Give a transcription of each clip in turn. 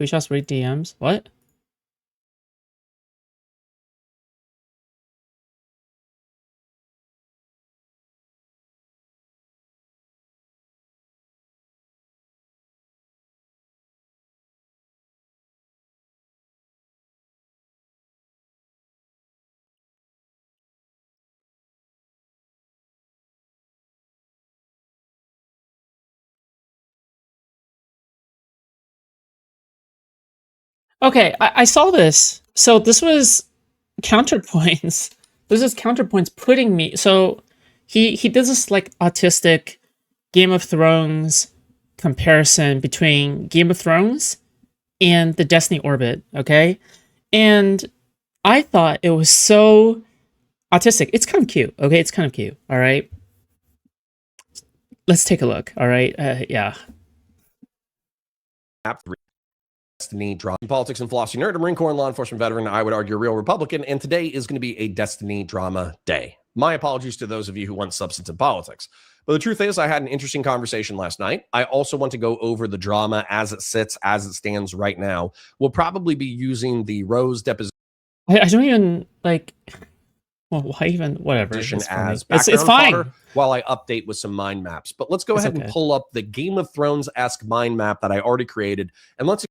Foodshops read DMs. What? Okay, I saw this. So this was Counterpoints. This is Counterpoints putting me. So he does this like autistic Game of Thrones comparison between Game of Thrones and the Destiny orbit. Okay, and I thought it was so autistic. It's kind of cute. Okay, it's kind of cute. All right, let's take a look. All right, yeah. Destiny drama. Politics and philosophy nerd, a Marine Corps and law enforcement veteran, I would argue a real Republican, and today is going to be a Destiny drama day. My apologies to those of you who want substance in politics. But the truth is, I had an interesting conversation last night. I also want to go over the drama as it sits, as it stands right now. We'll probably be using the Rose deposition. I don't even like. Well, why even? Whatever. It's as it's fine. While I update with some mind maps. But let's go ahead and pull up the Game of Thrones-esque mind map that I already created, and let's.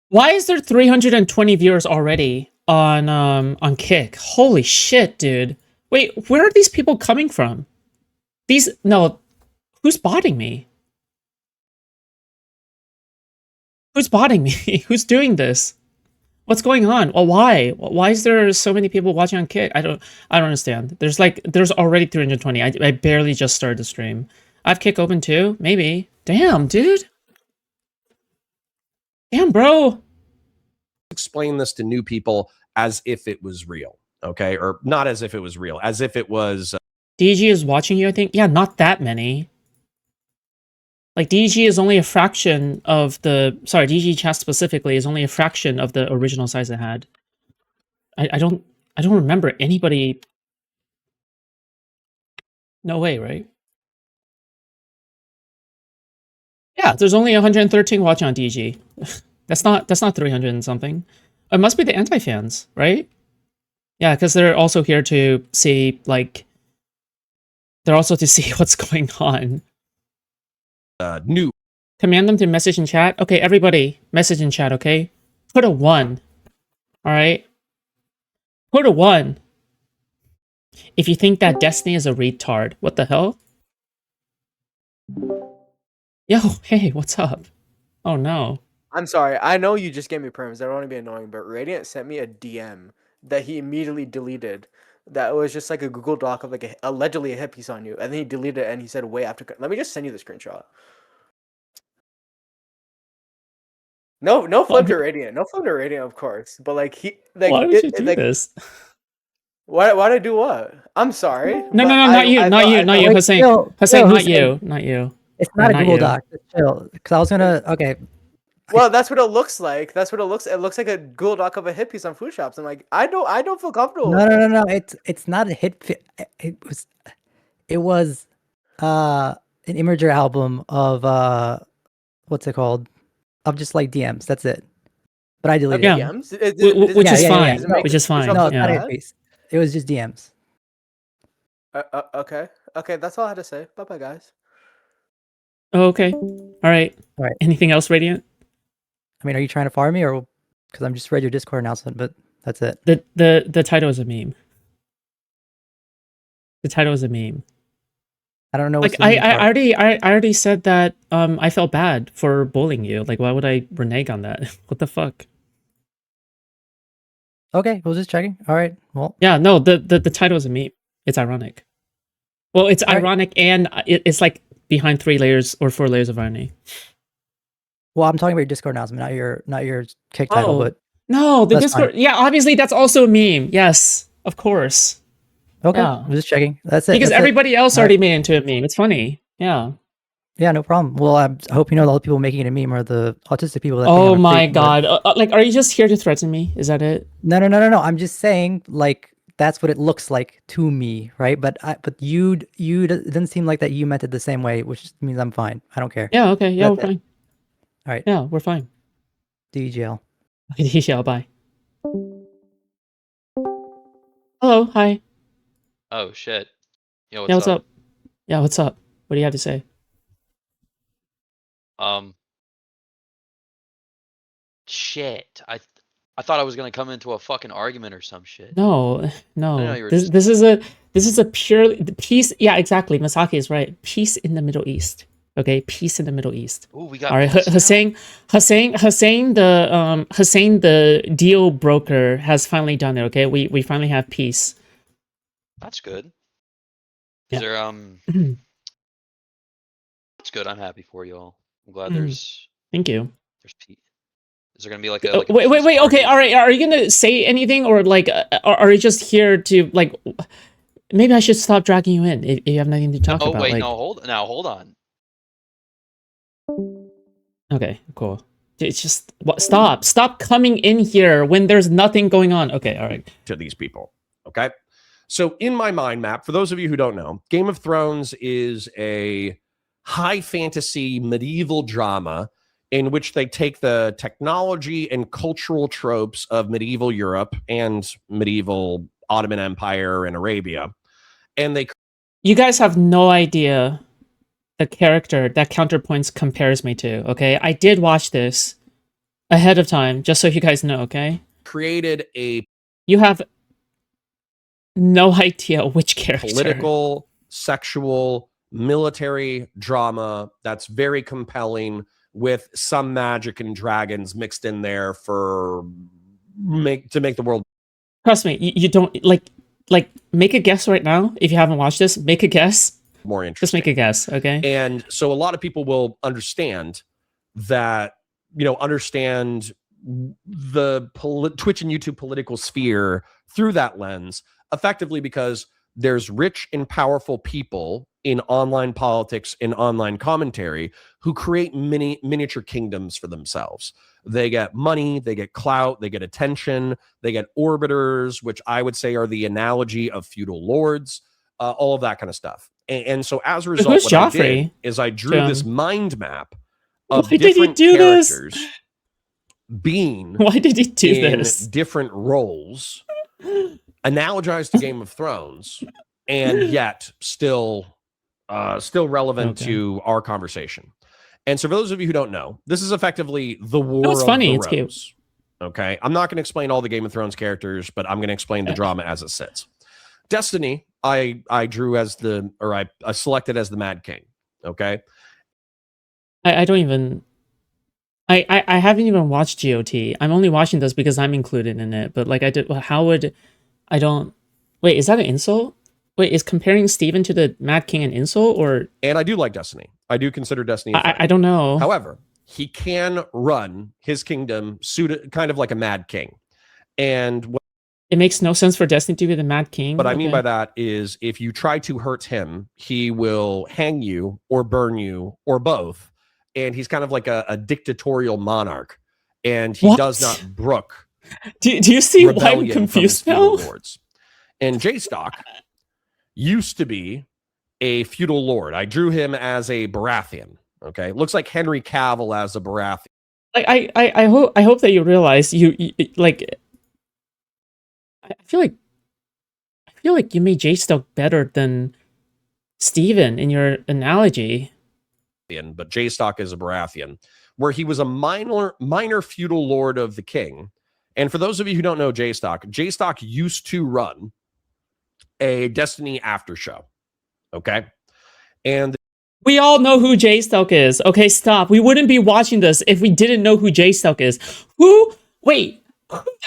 Why is there 320 viewers already on Kick? Holy shit, dude! Wait, where are these people coming from? Who's botting me? Who's botting me? Who's doing this? What's going on? Well, why? Why is there so many people watching on Kick? I don't understand. There's already 320. I barely just started the stream. I have Kick open too? Maybe. Damn, dude. Damn, bro. Explain this to new people as if it was real, okay? Or not as if it was real, as if it was... DG is watching you, I think? Yeah, not that many. Like, DG is only a fraction of the... Sorry, DG chat specifically is only a fraction of the original size it had. I don't remember anybody... No way, right? Yeah, there's only 113 watching on DG. That's not 300 and something. It must be the anti-fans, right? Yeah, because they're also here to see, like... They're also to see what's going on. New. Command them to message in chat. Okay, everybody, message in chat, okay? Put a 1. Alright? Put a 1. If you think that Destiny is a retard. What the hell? Yo, hey, what's up? Oh no. I'm sorry. I know you just gave me perms. I don't want to be annoying, but Radiant sent me a DM that he immediately deleted. That was just like a Google Doc of like allegedly a hit piece on you, and then he deleted it and he said, "Wait, after." Let me just send you the screenshot. No flip to Radiant, of course. But like he, like, why would you do this? Why did I do what? I'm sorry. No, not you, not you, Hussein. Hussein, not you, not you. It's not a Google Doc. Chill, because I was gonna. Okay. Well, that's what it looks like. It looks like a Google Doc of a hit piece on Foodshops. I'm like, I don't feel comfortable. No. It's not a hit. It was an imager album of what's it called? Of just like DMs. That's it. But I deleted it. DMs, which is fine. Which is fine. No, it's not a hit piece. It was just DMs. Okay. That's all I had to say. Bye, guys. Oh, okay. All right. Anything else, Radiant? I mean, are you trying to fire me, or because I'm just read your Discord announcement, but that's it. The title is a meme. The title is a meme. I don't know. Like I already said that I felt bad for bullying you. Like, why would I renege on that? What the fuck? Okay, I was just checking. All right. Well. Yeah. No. The title is a meme. It's ironic. Well, it's ironic, and it's like behind 3 layers or 4 layers of irony. Well, I'm talking about your Discord announcement, not your Kick title, but no, the Discord. Fine. Yeah, obviously that's also a meme. Yes, of course. Okay, yeah. I'm just checking. That's it. Because everybody else already made it into a meme. It's funny. Yeah. Yeah, no problem. Well, I hope you know all the people making it a meme are the autistic people. That oh my god! Like, are you just here to threaten me? Is that it? No. I'm just saying, like, that's what it looks like to me, right? But you it didn't seem like that you meant it the same way, which means I'm fine. I don't care. Yeah. Okay. Yeah, we're fine. All right. Yeah, we're fine. DGL. DGL, bye. Hello, hi. Oh shit. Yo, Yeah, what's up? Yeah, what's up? What do you have to say? Shit. I thought I was gonna come into a fucking argument or some shit. No, I no. know you were This is a purely peace. Yeah, exactly. Masaki is right. Peace in the Middle East. Okay, peace in the Middle East. Ooh, we got All right, peace now? Hussein, the deal broker has finally done it. Okay, we finally have peace. That's good. Yeah. Is there that's good. I'm happy for you all. I'm glad there's Thank you. peace. Is there gonna be like a Wait. peace Okay, party? all right. Are you gonna say anything, or like, are you just here to like? Maybe I should stop dragging you in if you have nothing to talk Oh about. wait, like, no, hold on. Okay, cool. It's just stop coming in here when there's nothing going on. Okay, all right. To these people. Okay. So in my mind map, for those of you who don't know, Game of Thrones is a high fantasy medieval drama in which they take the technology and cultural tropes of medieval Europe and medieval Ottoman Empire and Arabia, and they You guys have no idea the character that Counterpoints compares me to, okay? I did watch this ahead of time, just so you guys know, okay? created a You have no idea which character. political, sexual, military drama that's very compelling with some magic and dragons mixed in there to make the world. Trust me, you don't like make a guess right now. If you haven't watched this, make a guess. More interesting. Just make a guess, okay? And so a lot of people will understand that, understand the Twitch and YouTube political sphere through that lens, effectively because there's rich and powerful people in online politics and online commentary who create miniature kingdoms for themselves. They get money, they get clout, they get attention, they get orbiters, which I would say are the analogy of feudal lords, all of that kind of stuff. And so as a result, Who's what I did Joffrey? is I drew this mind map of Why did he different do this? characters being Why did he do in this? different roles, analogized to Game of Thrones, and yet still relevant to our conversation. And so for those of you who don't know, this is effectively the War it's of funny. the It's cute. Rose. Okay, I'm not going to explain all the Game of Thrones characters, but I'm going to explain the drama as it sits. Destiny, I drew as I selected as the Mad King. Okay, I don't even. I haven't even watched GOT. I'm only watching this because I'm included in it. But like I did, how would I don't? Wait, is that an insult? Wait, is comparing Steven to the Mad King an insult or? And I do like Destiny. I do consider Destiny. I don't know. However, he can run his kingdom suited kind of like a Mad King, and it makes no sense for Destiny to be the Mad King. What I mean by that is if you try to hurt him, he will hang you or burn you or both. And he's kind of like a dictatorial monarch. And he does not brook. Do you see why I'm confused now? Lords. And J-Stock used to be a feudal lord. I drew him as a Baratheon. Okay. Looks like Henry Cavill as a Baratheon. I hope that you realize you like I feel like you made J-Stock better than Steven in your analogy. But J-Stock is a Baratheon, where he was a minor feudal lord of the king. And for those of you who don't know J-Stock used to run a Destiny after show. Okay. And we all know who J-Stock is. Okay, stop. We wouldn't be watching this if we didn't know who J-Stock is. Who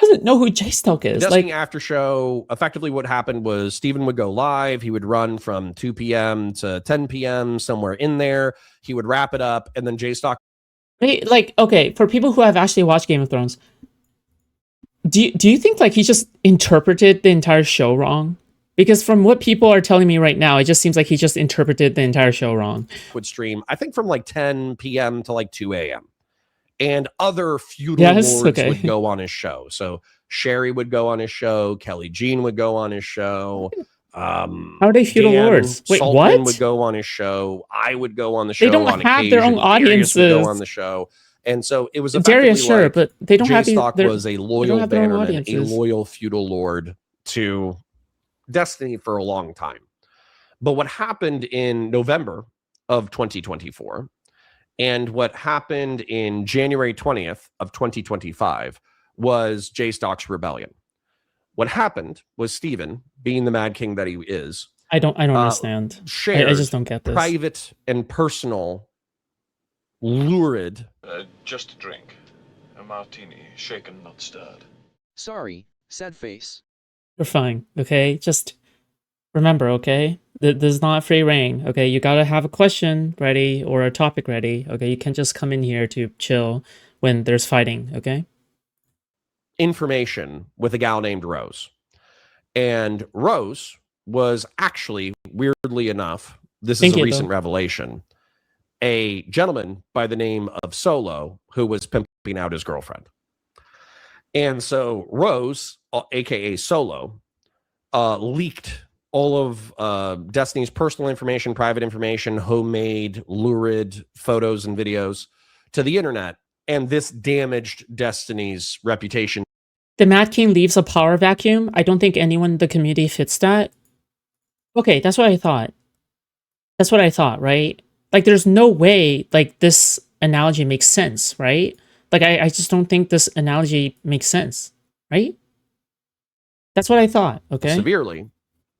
doesn't know who J-Stock is? Destiny after show, effectively what happened was Steven would go live. He would run from 2 p.m. to 10 p.m., somewhere in there. He would wrap it up, and then J-Stock. Like, okay, for people who have actually watched Game of Thrones, do you think like he just interpreted the entire show wrong? Because from what people are telling me right now, it just seems like he just interpreted the entire show wrong. Would stream, I think, from like 10 p.m. to like 2 a.m. And other feudal lords would go on his show. So Sherry would go on his show. Kelly Jean would go on his show. How are they feudal lords? Wait, Saltman what? would go on his show. I would go on the show. They don't have their own audiences. Would go on the show. And so it was Darius, effectively sure, like but they don't have these. J-Stock was a loyal have their own bannerman, a audiences. loyal feudal lord to Destiny for a long time. But what happened in November of 2024 and what happened in January 20th of 2025 was J-Stock's rebellion. What happened was Steven, being the Mad King that he is, I don't understand. shared I just don't get this. private and personal, lurid. Just a drink. A martini, shaken, not stirred. Sorry, sad face. You're fine, okay? Just remember, okay? This is not free reign, okay? You gotta have a question ready or a topic ready, okay? You can't just come in here to chill when there's fighting, okay? Information with a gal named Rose. And Rose was actually, weirdly enough, this is a recent revelation, a gentleman by the name of Solo who was pimping out his girlfriend. And so Rose, aka Solo, leaked all of Destiny's personal information, private information, homemade, lurid photos and videos to the internet. And this damaged Destiny's reputation. The Mad King leaves a power vacuum. I don't think anyone in the community fits that. Okay, that's what I thought. That's what I thought, right? Like, there's no way, like, this analogy makes sense, right? Like, I just don't think this analogy makes sense, right? That's what I thought, okay? Severely.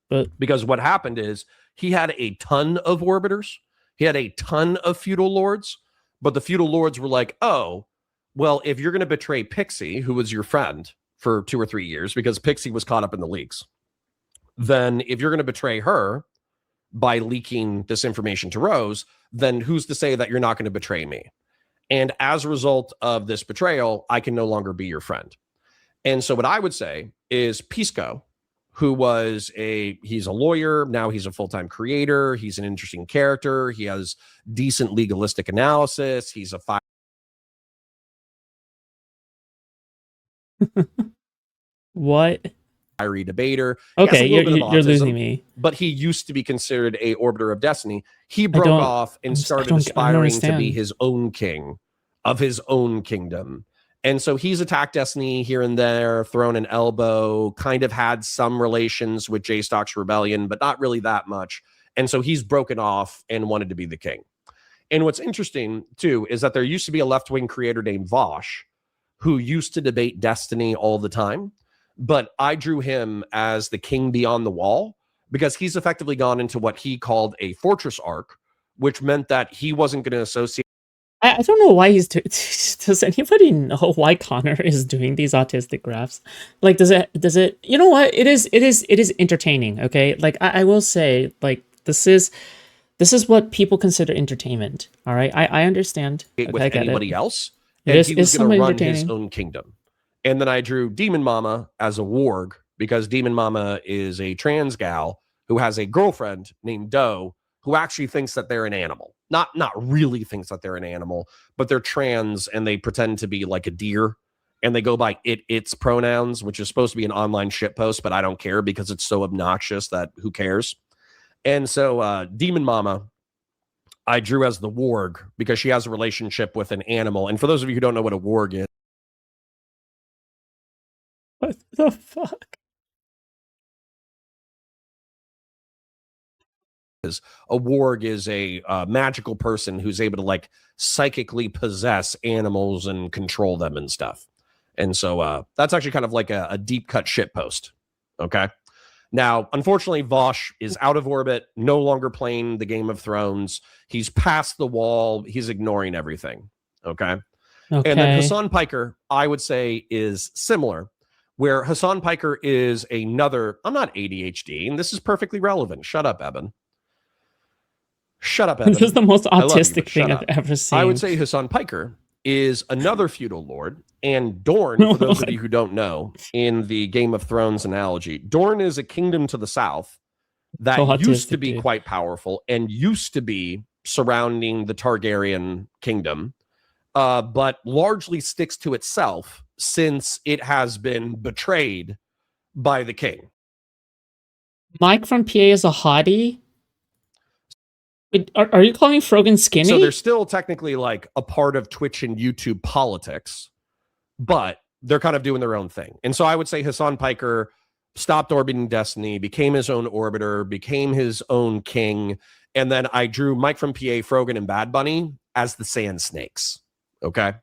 But because what happened is he had a ton of orbiters. He had a ton of feudal lords. But the feudal lords were like, oh, well, if you're going to betray Pixie, who was your friend for 2 or 3 years, because Pixie was caught up in the leaks, then if you're going to betray her by leaking this information to Rose, then who's to say that you're not going to betray me? And as a result of this betrayal, I can no longer be your friend. And so what I would say is Pisco, who was he's a lawyer, now he's a full-time creator, he's an interesting character, he has decent legalistic analysis, he's a what? fiery debater. Okay, you're losing me. But he used to be considered a Orbiter of Destiny. He broke off and started aspiring to be his own king of his own kingdom. And so he's attacked Destiny here and there, thrown an elbow, kind of had some relations with J-Stock's rebellion, but not really that much. And so he's broken off and wanted to be the king. And what's interesting, too, is that there used to be a left-wing creator named Vosh who used to debate Destiny all the time. But I drew him as the king beyond the wall because he's effectively gone into what he called a fortress arc, which meant that he wasn't going to associate. I don't know why he's does anybody know why Connor is doing these autistic graphs? Like, does it, you know what? It is entertaining. Okay. Like I will say, like, this is what people consider entertainment. All right. I understand. Okay, with anybody else. And he was going to run his own kingdom. And then I drew Demon Mama as a warg because Demon Mama is a trans gal who has a girlfriend named Doe who actually thinks that they're an animal. Not really thinks that they're an animal, but they're trans and they pretend to be like a deer and they go by its pronouns, which is supposed to be an online shitpost, but I don't care because it's so obnoxious that who cares? And so Demon Mama, I drew as the warg because she has a relationship with an animal. And for those of you who don't know what a warg is, what the fuck? A warg is a magical person who's able to like psychically possess animals and control them and stuff. And so that's actually kind of like a deep cut shit post. Okay. Now, unfortunately, Vosh is out of orbit, no longer playing the Game of Thrones. He's past the wall. He's ignoring everything. Okay. And then Hassan Piker, I would say, is similar, where Hassan Piker is another, I'm not ADHD, and this is perfectly relevant. Shut up, Eben. Shut up, Evan. This is the most autistic thing I've ever seen. I would say Hassan Piker is another feudal lord, and Dorne, for those of you who don't know, in the Game of Thrones analogy, Dorne is a kingdom to the south that used to be quite powerful and used to be surrounding the Targaryen kingdom, but largely sticks to itself since it has been betrayed by the king. Mike from PA is a hottie? Are you calling Frogan skinny? So they're still technically like a part of Twitch and YouTube politics, but they're kind of doing their own thing. And so I would say Hassan Piker stopped orbiting Destiny, became his own orbiter, became his own king. And then I drew Mike from PA, Frogan, and Bad Bunny as the Sand Snakes. Okay.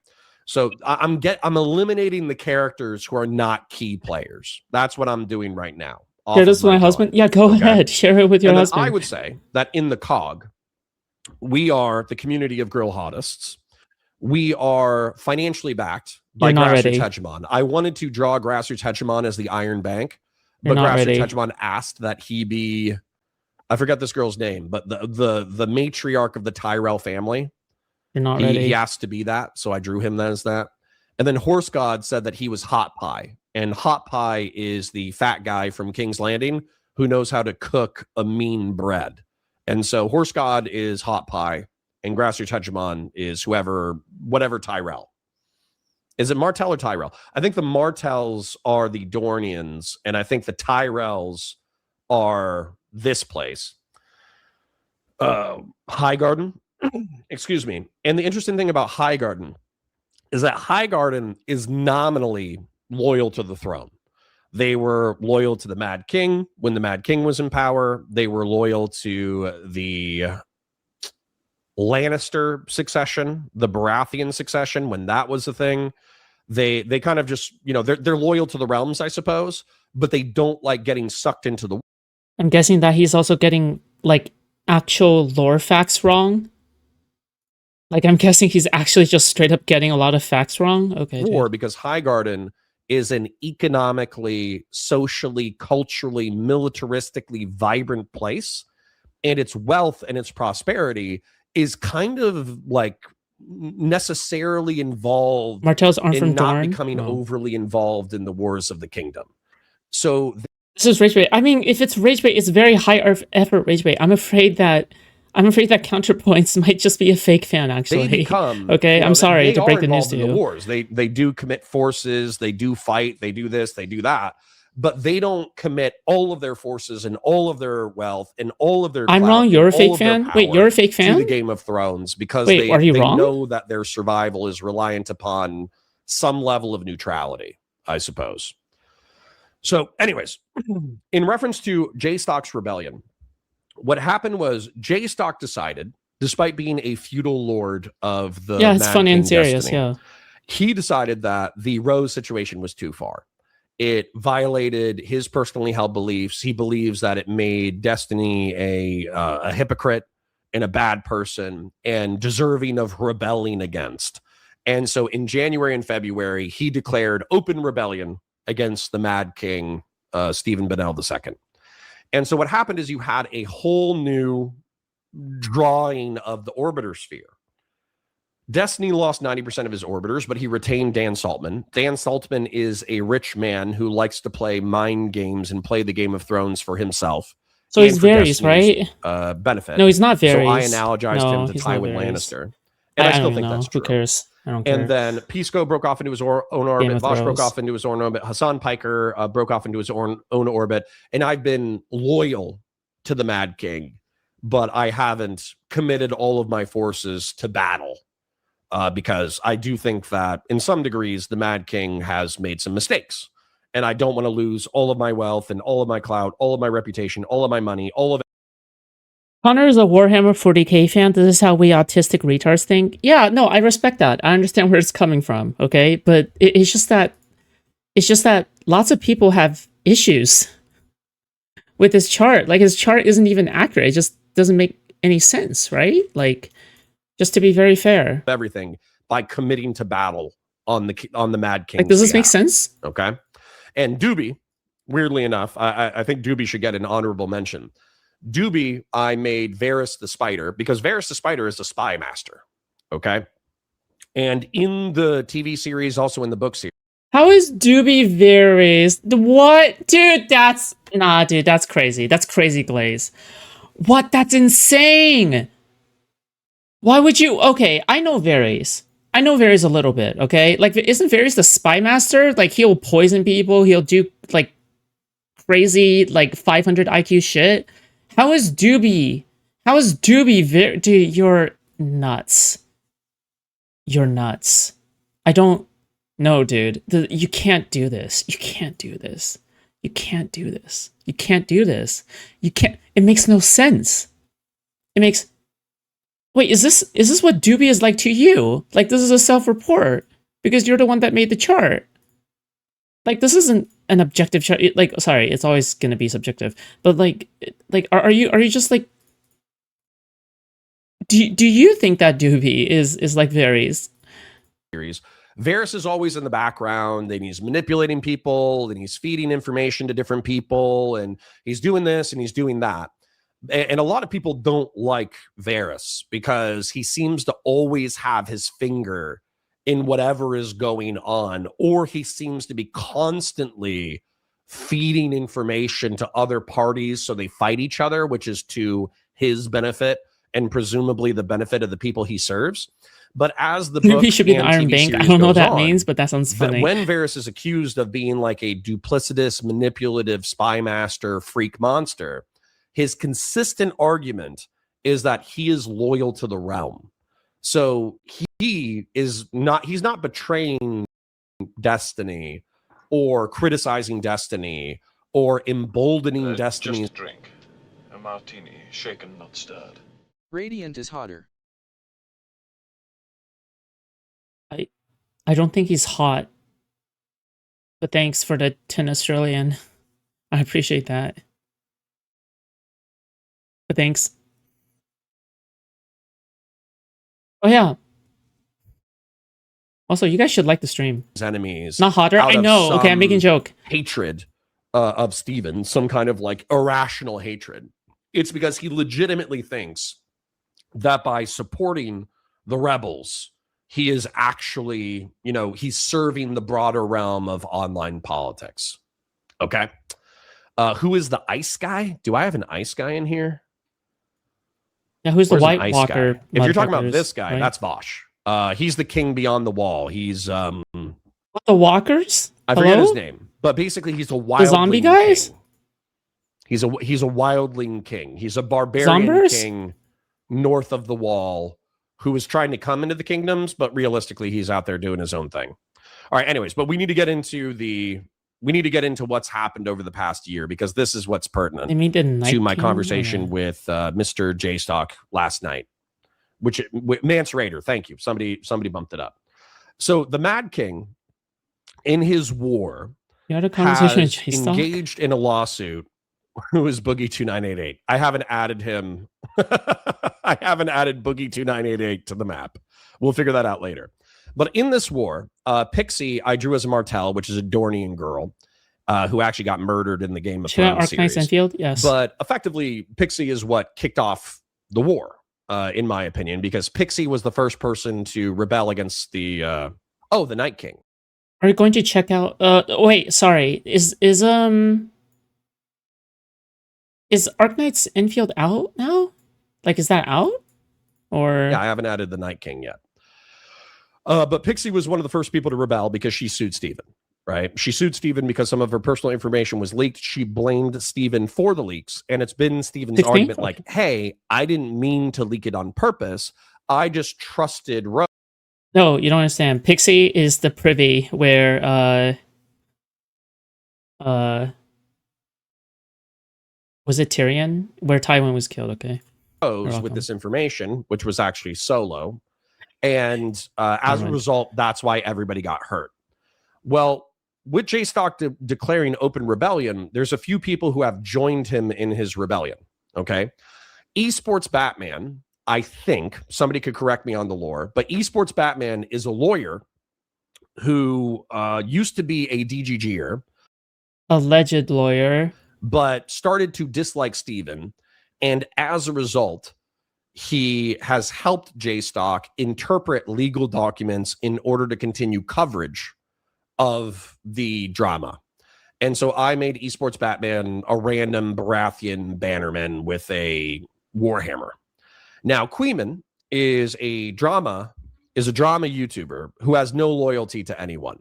So I'm eliminating the characters who are not key players. That's what I'm doing right now. Share this with my husband? Yeah, go ahead. Share it with your husband. I would say that in the COG, we are the community of grill hottists. We are financially backed by Grassroots Hegemon. I wanted to draw Grassroots Hegemon as the Iron Bank, but Grassroots Hegemon asked that he be, I forget this girl's name, but the matriarch of the Tyrell family. You're not ready. He asked to be that, so I drew him as that. And then Horse God said that he was Hot Pie. And Hot Pie is the fat guy from King's Landing who knows how to cook a mean bread. And so Horse God is Hot Pie, and Grassroots Hegemon is whatever Tyrell. Is it Martell or Tyrell? I think the Martells are the Dornians, and I think the Tyrells are this place. Highgarden. Excuse me. And the interesting thing about Highgarden is that Highgarden is nominally loyal to the throne. They were loyal to the Mad King when the Mad King was in power. They were loyal to the Lannister succession, the Baratheon succession when that was a thing. They kind of just, they're loyal to the realms, I suppose, but they don't like getting sucked into the. I'm guessing that he's also getting like actual lore facts wrong. Like, I'm guessing he's actually just straight up getting a lot of facts wrong. Okay. Or because Highgarden is an economically, socially, culturally, militaristically vibrant place, and its wealth and its prosperity is kind of like necessarily involved Martells aren't from not Dorne? becoming overly involved in the wars of the kingdom. So this is rage bait. I mean, if it's rage bait, it's very high effort rage bait. I'm afraid that Counterpoints might just be a fake fan, actually. They become okay. I'm sorry to break the news to you. The wars. They do commit forces. They do fight. They do this. They do that. But they don't commit all of their forces and all of their wealth and all of their. I'm wrong. You're a fake fan. Wait, you're a fake fan to the Game of Thrones because are you wrong? know that their survival is reliant upon some level of neutrality, I suppose. So, anyways, in reference to J Stock's rebellion. What happened was J Stock decided, despite being a feudal lord of the it's funny and serious, he decided that the Rose situation was too far. It violated his personally held beliefs. He believes that it made Destiny a hypocrite and a bad person and deserving of rebelling against. And so in January and February, he declared open rebellion against the Mad King, Stephen Bennell II. And so what happened is you had a whole new drawing of the orbiter sphere. Destiny lost 90% of his orbiters, but he retained Dan Saltman. Dan Saltman is a rich man who likes to play mind games and play the Game of Thrones for himself. So he's Varys, right? Benefit. No, he's not Varys. So I analogized him to Tywin Lannister. And I still think that's true. Who cares? I don't care. And then Pisco broke off into his own orbit. Vosh broke off into his own orbit. Hassan Piker broke off into his own orbit. And I've been loyal to the Mad King, but I haven't committed all of my forces to battle because I do think that in some degrees, the Mad King has made some mistakes. And I don't want to lose all of my wealth and all of my clout, all of my reputation, all of my money, all of it. Connor is a Warhammer 40k fan. This is how we autistic retards think. Yeah, no, I respect that. I understand where it's coming from, okay? But it's just that lots of people have issues with his chart. Like, his chart isn't even accurate. It just doesn't make any sense, right? Like, just to be very fair. Everything by committing to battle on the Mad King. Like, does this make sense? Okay. And Doobie, weirdly enough, I think Doobie should get an honorable mention. Doobie, I made Varys the Spider because Varys the Spider is a spy master. Okay. And in the TV series, also in the book series. How is Doobie Varys? What? Dude, that's crazy. That's crazy glaze. What? That's insane. Why would you? Okay, I know Varys a little bit, okay? Like, isn't Varys the spy master? Like, he'll poison people. He'll do, like, crazy, like, 500 IQ shit. How is Doobie How is Doobie very... Dude, you're nuts. You're nuts. I don't... No, dude. You can't do this. You can't do this. You can't do this. You can't do this. You can't... It makes no sense. It makes... Wait, is this what Doobie is like to you? Like, this is a self-report. Because you're the one that made the chart. Like, this isn't an objective chart. Like, sorry, it's always gonna be subjective. But like, are you just like... Do you think that Doobie is like Varys? Varys is always in the background, and he's manipulating people, and he's feeding information to different people, and he's doing this and he's doing that. And a lot of people don't like Varys because he seems to always have his finger in whatever is going on, or he seems to be constantly feeding information to other parties so they fight each other, which is to his benefit and presumably the benefit of the people he serves. But as the book Maybe he should be the and Iron TV Bank. I series don't know what goes that on, means, but that sounds funny. when Varys is accused of being like a duplicitous, manipulative spy master, freak monster, his consistent argument is that he is loyal to the realm. So he's not betraying Destiny or criticizing Destiny or emboldening Destiny. Just a drink. A martini, shaken, not stirred. Radiant is hotter. I don't think he's hot. But thanks for the 10 Australian. I appreciate that. But thanks. Oh yeah. Also, you guys should like the stream. His enemies. Not hotter? out I of know. Okay, I'm making a some joke. Hatred of Steven, some kind of like irrational hatred. It's because he legitimately thinks that by supporting the rebels, he is actually, he's serving the broader realm of online politics. Okay. Who is the ice guy? Do I have an ice guy in here? Yeah, who's the Where's an White ice Walker? guy? If you're talking about motherfuckers, this guy, right? that's Vosh. He's the king beyond the wall. He's What, the Walkers? I forget his Hello? name, but basically he's a wildling zombie guys? king. He's a wildling king. He's a barbarian Zombers? king north of the wall who is trying to come into the kingdoms, but realistically he's out there doing his own thing. All right, anyways, but we need to get into what's happened over the past year because this is what's pertinent They mean the Night to my King? conversation Yeah. with Mr. J Stock last night, Mance Raider. Thank you. Somebody bumped it up. So the Mad King in his war You had a conversation with has J-Stock? engaged in a lawsuit. Who is Boogie 2988? I haven't added him. I haven't added Boogie 2988 to the map. We'll figure that out later. But in this war, Pixie, I drew as a Martell, which is a Dornian girl who actually got murdered in the Game of Should I Thrones Arknights series. Enfield? Yes. But effectively, Pixie is what kicked off the war, in my opinion, because Pixie was the first person to rebel against the Night King. Are you going to check out... wait, sorry. Is Arknights Enfield out now? Like, is that out? Or... Yeah, I haven't added the Night King yet. But Pixie was one of the first people to rebel because she sued Steven, right? She sued Steven because some of her personal information was leaked. She blamed Steven for the leaks. And it's been Steven's 16? argument like, hey, I didn't mean to leak it on purpose. I just trusted Rose. No, you don't understand. Pixie is the privy where, was it Tyrion? Where Tywin was killed, okay. With this information, which was actually Solo. And as a Right. result, that's why everybody got hurt. Well, with J Stock declaring open rebellion, there's a few people who have joined him in his rebellion. Okay. Esports Batman, I think, somebody could correct me on the lore, but Esports Batman is a lawyer who used to be a DGGer. Alleged lawyer. But started to dislike Steven. And as a result, he has helped J Stock interpret legal documents in order to continue coverage of the drama. And so I made Esports Batman a random Baratheon bannerman with a Warhammer. Now, Queeman is a drama YouTuber who has no loyalty to anyone.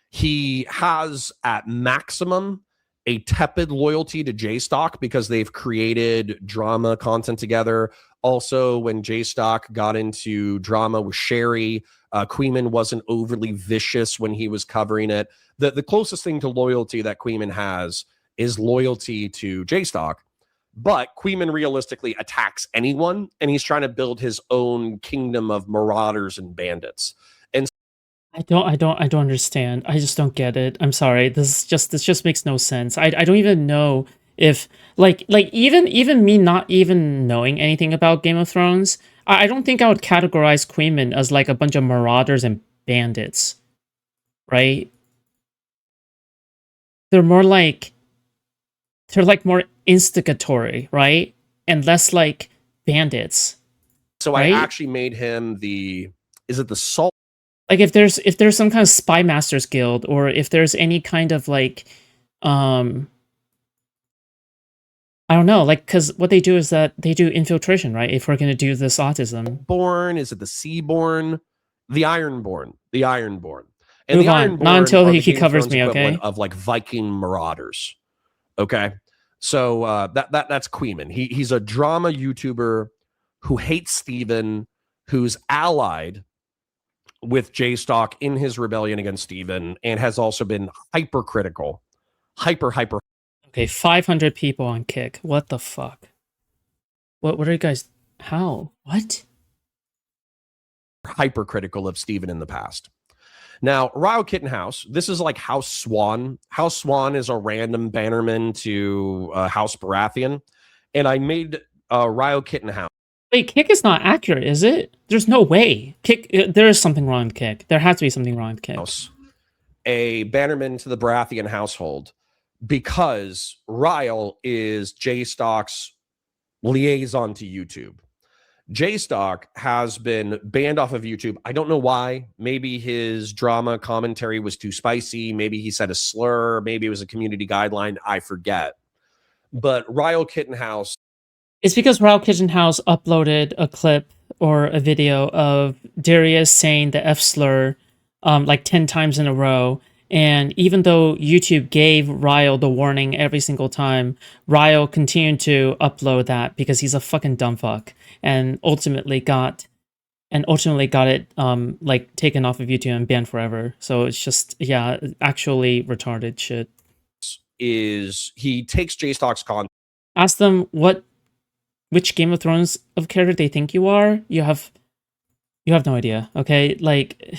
He has at maximum a tepid loyalty to J-Stock because they've created drama content together. Also, when J-Stock got into drama with Sherry, Queeman wasn't overly vicious when he was covering it. The closest thing to loyalty that Queeman has is loyalty to J-Stock. But Queeman realistically attacks anyone, and he's trying to build his own kingdom of marauders and bandits. And I don't understand. I just don't get it. I'm sorry. This just makes no sense. I don't even know if like even me not even knowing anything about Game of Thrones, I don't think I would categorize Queeman as like a bunch of marauders and bandits, right? They're more like more instigatory, right? And less like bandits. so right? I actually made him the Salt. Like if there's some kind of spy masters guild, or if there's any kind of like I don't know, like, because what they do is that they do infiltration, right? If we're going to do this autism. Born? Is it the Seaborn? The Ironborn. The Ironborn. And Move the on. Ironborn Not until are the he Game of covers Thrones me, equivalent okay? of like Viking marauders. Okay. So that's Queeman. He's a drama YouTuber who hates Steven, who's allied with J-Stock in his rebellion against Steven, and has also been hypercritical. Hyper Okay, 500 people on Kick. What the fuck? What are you guys? How? What? hypercritical of Steven in the past. Now, Ryle Kittenhouse, this is like House Swan. House Swan is a random bannerman to House Baratheon. And I made Ryle Kittenhouse Wait, Kick is not accurate, is it? There's no way. Kick. There is something wrong with Kick. There has to be something wrong with Kick. a bannerman to the Baratheon household because Ryle is J-Stock's liaison to YouTube. J-Stock has been banned off of YouTube. I don't know why. Maybe his drama commentary was too spicy. Maybe he said a slur. Maybe it was a community guideline. I forget. But Ryle Kittenhouse. It's because Ryle Kitchenhouse uploaded a clip or a video of Darius saying the F slur like 10 times in a row. And even though YouTube gave Ryle the warning every single time, Ryle continued to upload that because he's a fucking dumb fuck, and ultimately got it like taken off of YouTube and banned forever. So it's just, yeah, actually retarded shit. Is he takes J-Stock's content. Ask them which Game of Thrones of character they think you are. You have no idea. Okay, like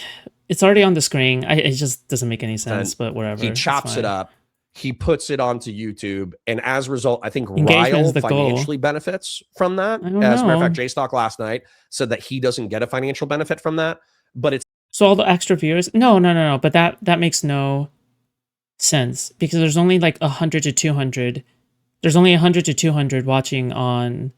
it's already on the screen. It just doesn't make any sense. But whatever. He chops it up. He puts it onto YouTube, and as a result, I think Engagement Ryle is the financially goal. benefits from that. I don't As a matter of know. fact, J-Stock last night said that he doesn't get a financial benefit from that, but it's So all the extra viewers? No. But that makes no sense because there's only like 100 to 200. There's only 100 to 200 watching on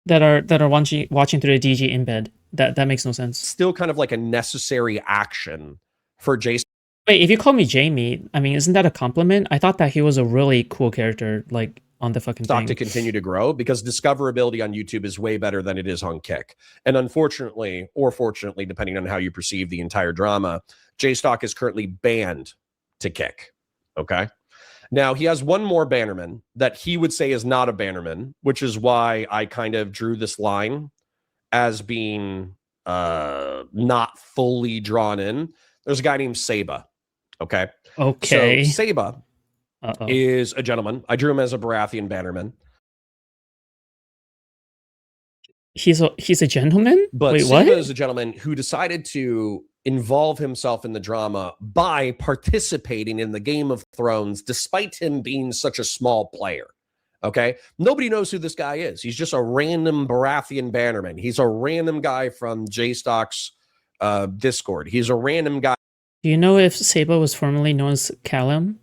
that are watching through the DG embed. That makes no sense. still kind of like a necessary action for J-Stock Wait, if you call me Jamie, I mean, isn't that a compliment? I thought that he was a really cool character, like on the fucking thing. to continue to grow because discoverability on YouTube is way better than it is on Kick. And unfortunately, or fortunately, depending on how you perceive the entire drama, J-Stock is currently banned to Kick. Okay. Now, he has one more bannerman that he would say is not a bannerman, which is why I kind of drew this line as being not fully drawn in. There's a guy named Saba. Okay. Okay. So Saba Uh-oh. is a gentleman. I drew him as a Baratheon bannerman. He's a gentleman? But Wait, Saba what? is a gentleman who decided to involve himself in the drama by participating in the Game of Thrones, despite him being such a small player. Okay. Nobody knows who this guy is. He's just a random Baratheon bannerman. He's a random guy from J-Stock's Discord. He's a random guy. Do you know if Saba was formerly known as Callum?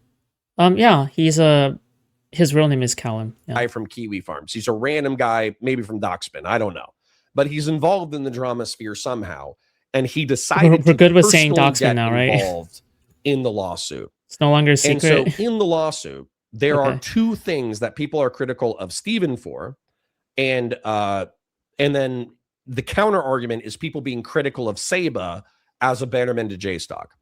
Yeah, his real name is Callum. Yeah. Guy from Kiwi Farms. He's a random guy, maybe from Dockspin. I don't know. But he's involved in the drama sphere somehow. And he decided We're good to with saying personally Dockspin get now, right? involved in the lawsuit. It's no longer a And secret. so in the lawsuit, there are Okay. two things that people are critical of Steven for. And then the counter argument is people being critical of Saba as a bannerman to J-Stock.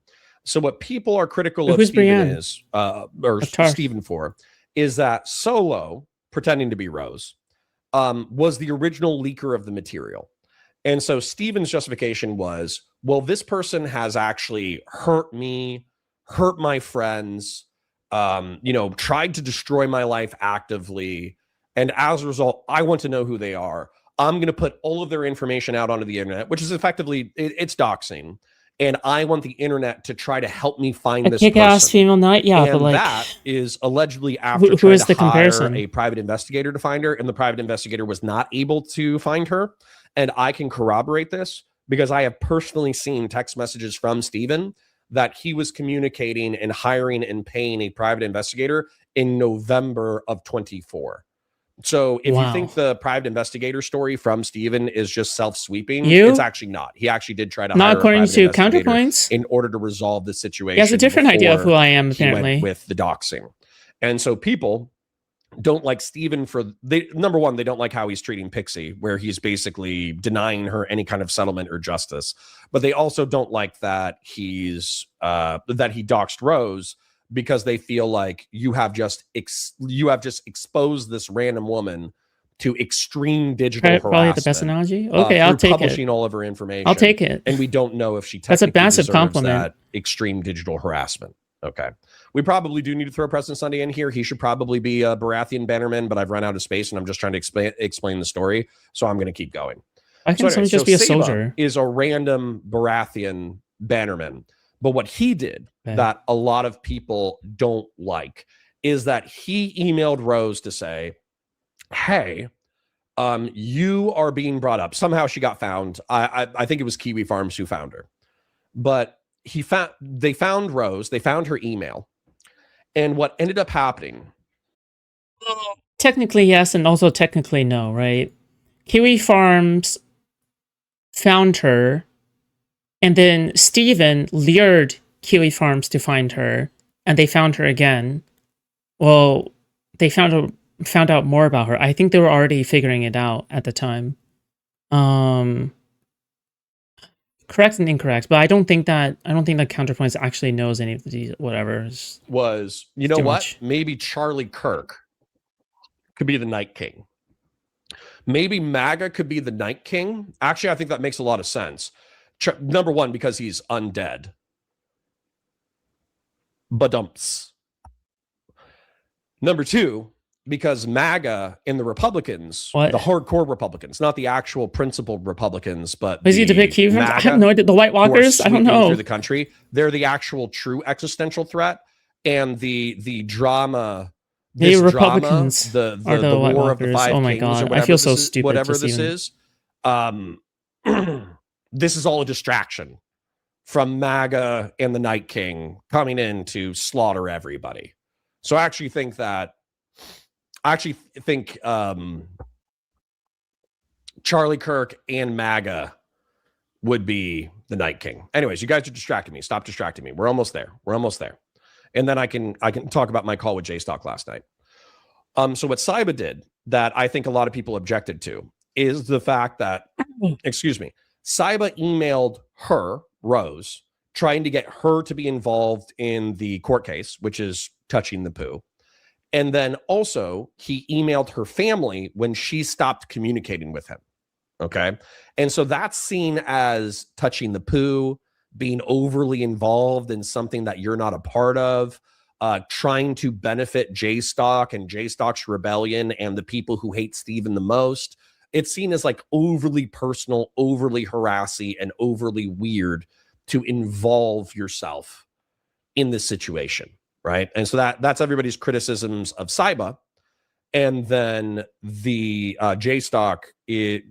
So what people are critical But of who's Steven Brienne? is, or Of Tarth. Steven for, is that Solo, pretending to be Rose, was the original leaker of the material. And so Steven's justification was, well, this person has actually hurt me, hurt my friends, tried to destroy my life actively. And as a result, I want to know who they are. I'm going to put all of their information out onto the internet, which is effectively, it's doxing. And I want the internet to try to help me find A this kick-ass person. female knight, yeah, And but like, that is allegedly after who trying is to the hire comparison? a private investigator to find her, and the private investigator was not able to find her. And I can corroborate this because I have personally seen text messages from Steven that he was communicating and hiring and paying a private investigator in November of 24. So if you think the private investigator story from Steven is just self-sweeping, it's actually not. He actually did try to hire according a to private investigator Counterpoints in order to resolve the situation. He has a different idea of who I am, he went apparently. with the doxing. And so people don't like Steven for number one, they don't like how he's treating Pixie, where he's basically denying her any kind of settlement or justice. But they also don't like that he's that he doxed Rose, because they feel like you have just exposed this random woman to extreme digital harassment. Probably the best analogy. Okay, I'll take publishing all of her information. I'll take it. And we don't know if she That's a technically massive deserves compliment. that extreme digital harassment. Okay. We probably do need to throw President Sunday in here. He should probably be a Baratheon bannerman, but I've run out of space and I'm just trying to explain the story. So I'm going to keep going. Why can't someone just be a soldier? Is a random Baratheon bannerman. But what he did that a lot of people don't like is that he emailed Rose to say, hey, you are being brought up. Somehow she got found. I think it was Kiwi Farms who found her. But they found Rose. They found her email. And what ended up happening? Technically, yes, and also technically, no, right? Kiwi Farms found her, and then Steven lured Kiwi Farms to find her, and they found her again. Well, they found out more about her. I think they were already figuring it out at the time. Correct and incorrect, but I don't think that Counterpoints actually knows any of these. Whatever was, you know what? Maybe Charlie Kirk could be the Night King. Maybe MAGA could be the Night King. Actually, I think that makes a lot of sense. Number one, because he's undead. Badumps. Number two, because MAGA and the Republicans, the hardcore Republicans, not the actual principled Republicans, but is he depict Kiwi Farms? I have no idea. The White Walkers? I don't know. Through the country, they're the actual true existential threat, and the drama. The Republicans are the White War Walkers. Of the Five Oh my Kings, god, I feel so stupid. Whatever this is, this is all a distraction from MAGA and the Night King coming in to slaughter everybody. So I actually think Charlie Kirk and MAGA would be the Night King. Anyways, you guys are distracting me. Stop distracting me. We're almost there. And then I can talk about my call with J-Stock last night. So what Saiba did that I think a lot of people objected to is the fact that, Saiba emailed her, Rose, trying to get her to be involved in the court case, which is touching the poo. And then also he emailed her family when she stopped communicating with him. Okay. And so that's seen as touching the poo, being overly involved in something that you're not a part of, trying to benefit J-Stock and J-Stock's rebellion and the people who hate Steven the most. It's seen as like overly personal, overly harassy, and overly weird to involve yourself in this situation, right? And so that's everybody's criticisms of Saiba. And then the J-Stock,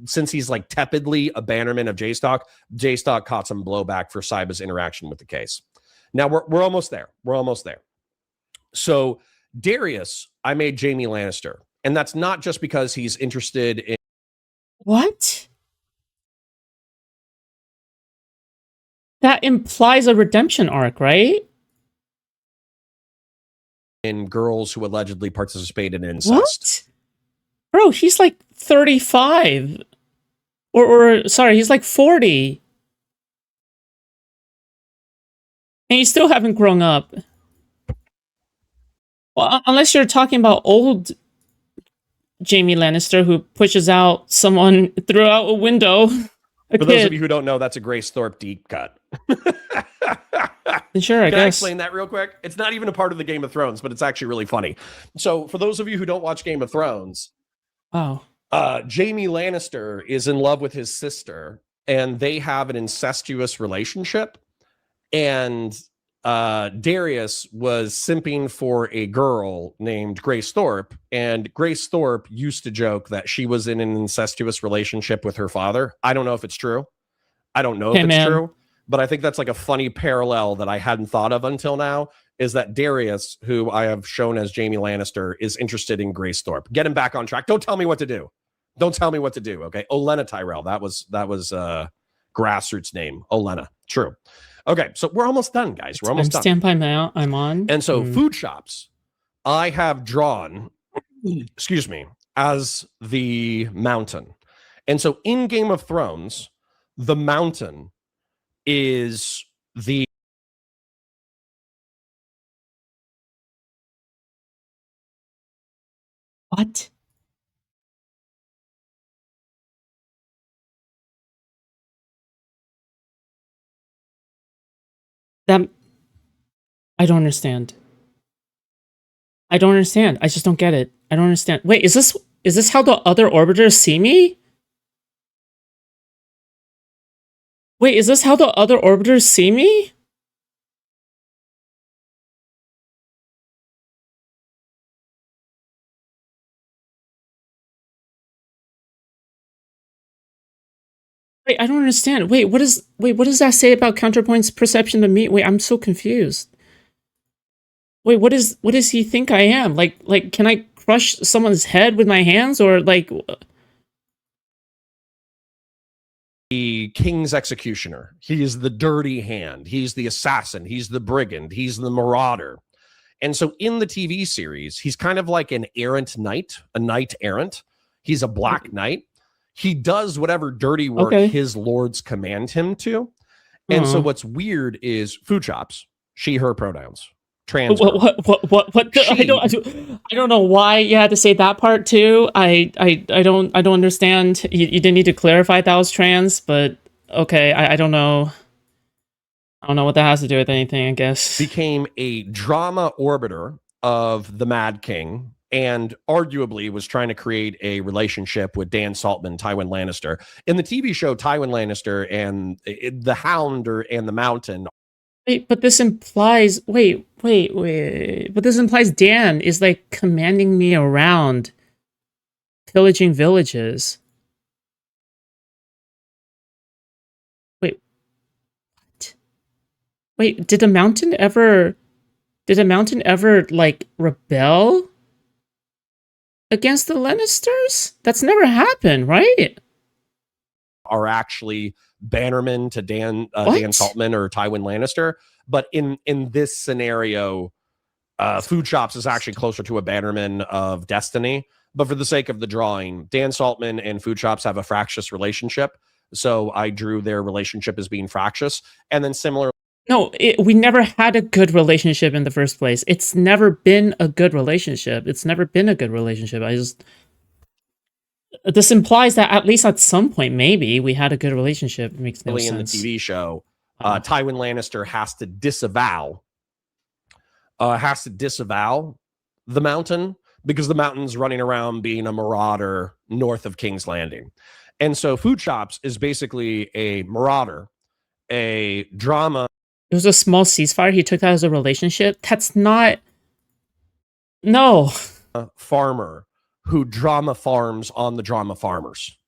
since he's like tepidly a bannerman of J-Stock, J-Stock caught some blowback for Saiba's interaction with the case. Now we're almost there. So Darius, I made Jaime Lannister, and that's not just because he's interested in what? That implies a redemption arc, right? In girls who allegedly participated in incest. What? Bro, he's like 35. Or sorry, he's like 40. And you still haven't grown up. Well, unless you're talking about old Jamie Lannister who pushes out someone through out a window. For those of you who don't know, that's a Grace Thorpe deep cut. Sure, I Can I guess. explain that real quick? It's not even a part of the Game of Thrones, but it's actually really funny. So for those of you who don't watch Game of Thrones, Oh. Jamie Lannister is in love with his sister, and they have an incestuous relationship. And Darius was simping for a girl named Grace Thorpe, and Grace Thorpe used to joke that she was in an incestuous relationship with her father. I don't know if it's true. I don't know if it's true, but I think that's like a funny parallel that I hadn't thought of until now, is that Darius, who I have shown as Jamie Lannister, is interested in Grace Thorpe. Get him back on track. Don't tell me what to do. Don't tell me what to do. Okay. Olenna Tyrell. That was grassroots name. Olenna. True. Okay. So we're almost done, guys. We're almost done. Stand by now. I'm on. And so Foodshops, I have drawn, excuse me, as the mountain. And so in Game of Thrones, the mountain is the What? That I don't understand. I don't understand. I just don't get it. I don't understand. Wait, is this how the other orbiters see me? Wait, is this how the other orbiters see me? Wait, I don't understand. Wait, what does that say about Counterpoint's perception to me? Wait, I'm so confused. Wait, what does he think I am? Like can I crush someone's head with my hands, or like the king's executioner. He is the dirty hand. He's the assassin. He's the brigand. He's the marauder. And so in the TV series, he's kind of like an errant knight, a knight errant. He's a black knight. He does whatever dirty work his lords command him to. And so what's weird is Foodshops, she, her pronouns. Trans. What? I don't know why you had to say that part too. I don't understand. You didn't need to clarify that I was trans, but okay. I don't know. I don't know what that has to do with anything. I guess became a drama orbiter of the Mad King, and arguably was trying to create a relationship with Dan Saltman, Tywin Lannister. In the TV show, Tywin Lannister and the Hound and the Mountain. Wait, but this implies wait. But this implies Dan is like commanding me around, pillaging villages. Wait, what? Wait, did the Mountain ever like rebel against the Lannisters? That's never happened, right? Are actually bannermen to Dan Saltman or Tywin Lannister, but in this scenario, Foodshops is actually closer to a bannerman of Destiny. But for the sake of the drawing, Dan Saltman and Foodshops have a fractious relationship, so I drew their relationship as being fractious. And then similar. No, we never had a good relationship in the first place. It's never been a good relationship. This implies that at least at some point, maybe we had a good relationship. It makes no sense. In the TV show, Tywin Lannister has to disavow the Mountain, because the Mountain's running around being a marauder north of King's Landing. And so Foodshops is basically a marauder, a drama. It was a small ceasefire. He took that as a relationship. That's not. No. Farmer who drama farms on the drama farmers.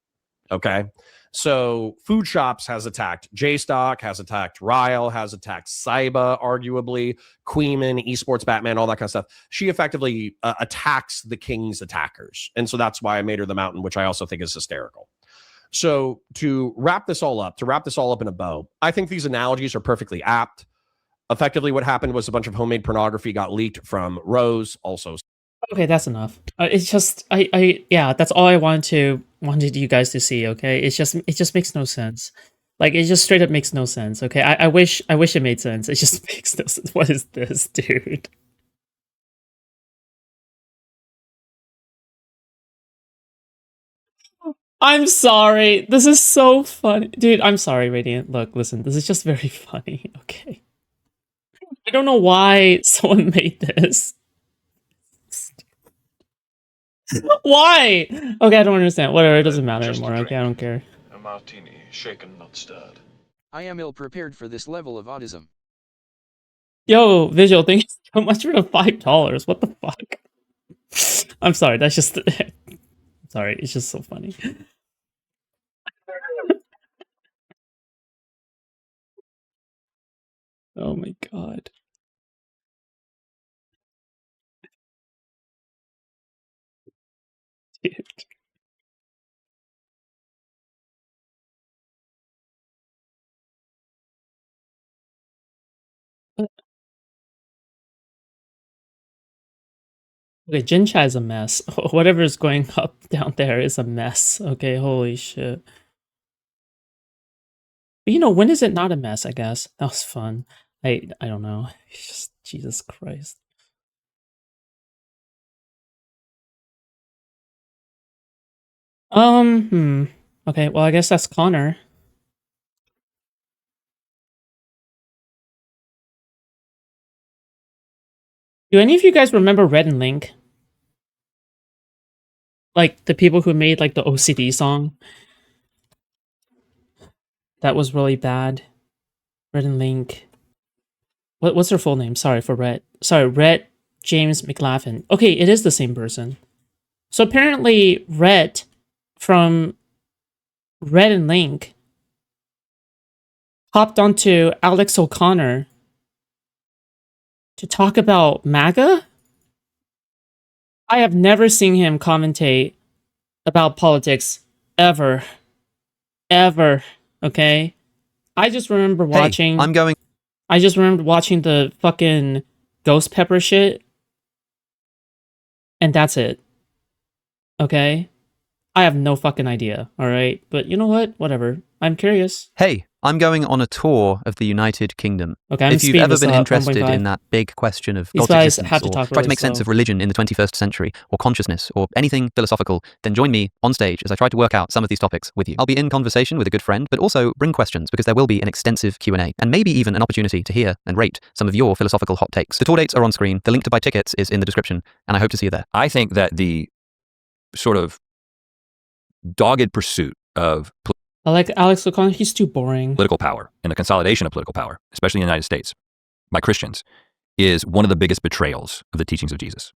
Okay. So Foodshops has attacked J-Stock, has attacked Ryle, has attacked Saiba, arguably, Queeman, Esports Batman, all that kind of stuff. She effectively attacks the king's attackers. And so that's why I made her the Mountain, which I also think is hysterical. So to wrap this all up in a bow, I think these analogies are perfectly apt. Effectively, what happened was a bunch of homemade pornography got leaked from Rose, also. Okay, that's enough. It's just, yeah, that's all I wanted you guys to see. Okay, it just makes no sense. Like, it just straight up makes no sense. Okay, I wish it made sense. It just makes no sense. What is this, dude? I'm sorry. This is so funny. Dude, I'm sorry, Radiant. Look, listen, this is just very funny, okay? I don't know why someone made this. Why? Okay, I don't understand. Whatever, it doesn't matter Just a anymore. Okay, I don't care. A martini, shaken, not stirred. I am ill prepared for this level of autism. Yo, Visual, thank you so much for the $5. What the fuck? I'm sorry, that's just... sorry, it's just so funny. Oh my god. Dude. Okay, Jincha is a mess. Whatever's going up down there is a mess. Okay, holy shit. But you know, when is it not a mess, I guess? That was fun. I don't know. It's just, Jesus Christ. Okay, well, I guess that's Connor. Do any of you guys remember Red and Link? Like, the people who made, like, the OCD song? That was really bad. Red and Link. What's her full name? Sorry for Rhett. Sorry, Rhett James McLaughlin. Okay, it is the same person. So apparently, Rhett from Red and Link hopped onto Alex O'Connor to talk about MAGA? I have never seen him commentate about politics ever. Ever. Okay? I just remember watching... I just remember watching the fucking Ghost Pepper shit. And that's it. Okay? I have no fucking idea, alright? But you know what? Whatever. I'm curious. Hey, I'm going on a tour of the United Kingdom. Okay, I'm if you've speeding ever this been up, interested 1.5. in that big question of These God's guys existence, have to or talk try really to make sense slow. of religion in the 21st century, or consciousness, or anything philosophical, then join me on stage as I try to work out some of these topics with you. I'll be in conversation with a good friend, but also bring questions because there will be an extensive Q&A, and maybe even an opportunity to hear and rate some of your philosophical hot takes. The tour dates are on screen, the link to buy tickets is in the description, and I hope to see you there. I think that the sort of dogged pursuit of I like Alex O'Connor. He's too boring. political power and the consolidation of political power, especially in the United States, by Christians, is one of the biggest betrayals of the teachings of Jesus.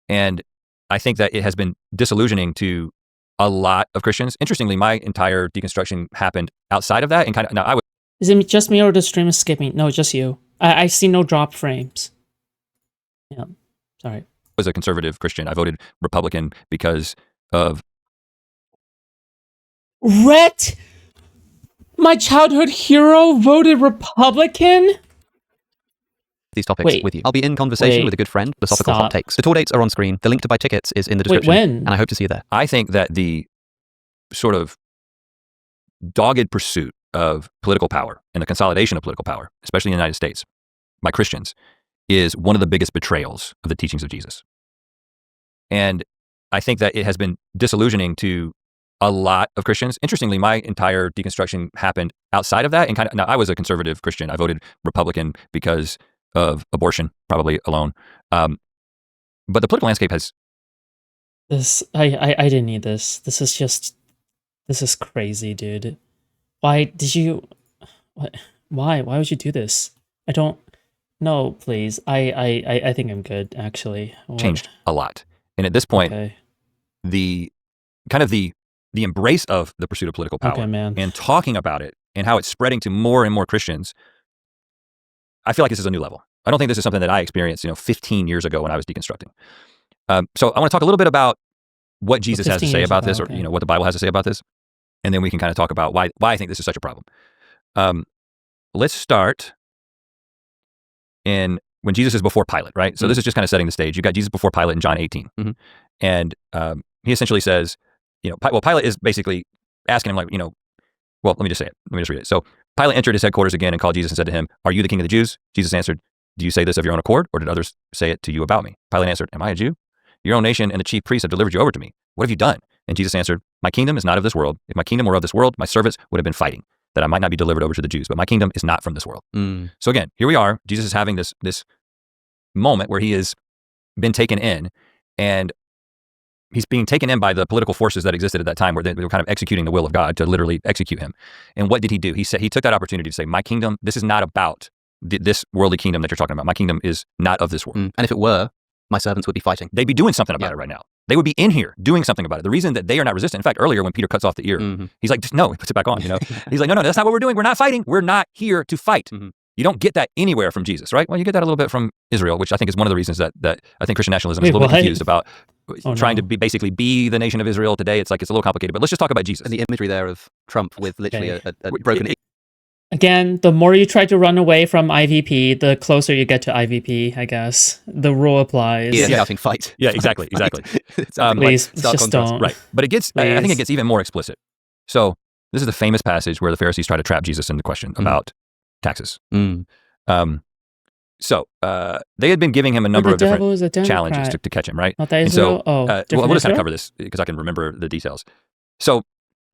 And I think that it has been disillusioning to a lot of Christians. Interestingly, my entire deconstruction happened outside of that, and now I was Is it just me or the stream is skipping? No, just you. I see no drop frames. Yeah. Sorry. a conservative Christian. I voted Republican because of Rhett, my childhood hero, voted Republican? these topics Wait. with you. I'll be in conversation Wait. with a good friend, philosophical Stop. hot takes. The tour dates are on screen, the link to buy tickets is in the Wait, description, when? and I hope to see you there. I think that the sort of dogged pursuit of political power and the consolidation of political power, especially in the United States, by Christians, is one of the biggest betrayals of the teachings of Jesus. And I think that it has been disillusioning to a lot of Christians. Interestingly, my entire deconstruction happened outside of that, and now I was a conservative Christian. I voted Republican because of abortion, probably alone. But the political landscape has... This, I didn't need this. This is crazy, dude. Why did you, what, why would you do this? I don't, no, please. I think I'm good, actually. changed a lot. And at this point, Okay. the kind of the embrace of the pursuit of political power Okay, man. and talking about it and how it's spreading to more and more Christians, I feel like this is a new level. I don't think this is something that I experienced, 15 years ago when I was deconstructing. So I want to talk a little bit about what Jesus has to 15 say years about ago, this, or okay. what the Bible has to say about this, and then we can kind of talk about why I think this is such a problem. Let's start in when Jesus is before Pilate, right? So this is just kind of setting the stage. You got Jesus before Pilate in John 18, and he essentially says, well, Pilate is basically asking him, like, Well, let me just say it. Let me just read it. So Pilate entered his headquarters again and called Jesus and said to him, "Are you the king of the Jews?" Jesus answered, "Do you say this of your own accord, or did others say it to you about me?" Pilate answered, "Am I a Jew? Your own nation and the chief priests have delivered you over to me. What have you done?" And Jesus answered, "My kingdom is not of this world. If my kingdom were of this world, my servants would have been fighting, that I might not be delivered over to the Jews. But my kingdom is not from this world." So again, here we are. Jesus is having this moment where he has been taken in, and he's being taken in by the political forces that existed at that time, where they were kind of executing the will of God to literally execute him. And what did he do? He took that opportunity to say, "My kingdom, this is not about this worldly kingdom that you're talking about. My kingdom is not of this world." And if it were, my servants would be fighting. They'd be doing something about it right now. They would be in here doing something about it. The reason that they are not resistant, in fact, earlier when Peter cuts off the ear, he's like, "No," he puts it back on, He's like, no, that's not what we're doing. We're not fighting. We're not here to fight. You don't get that anywhere from Jesus, right? Well, you get that a little bit from Israel, which I think is one of the reasons that I think Christian nationalism is a little bit confused about trying to basically be the nation of Israel today. It's like, it's a little complicated, but let's just talk about Jesus. And the imagery there of Trump with literally a broken... Again, the more you try to run away from IVP, the closer you get to IVP, I guess. The rule applies. Yeah, shouting fight. Yeah, exactly. Please, just don't. Right. But it gets, I think it gets even more explicit. So this is the famous passage where the Pharisees try to trap Jesus into question about taxes. So they had been giving him a number of different challenges to catch him, right? Not that Israel? Well, we'll just kind of cover this because I can remember the details. So,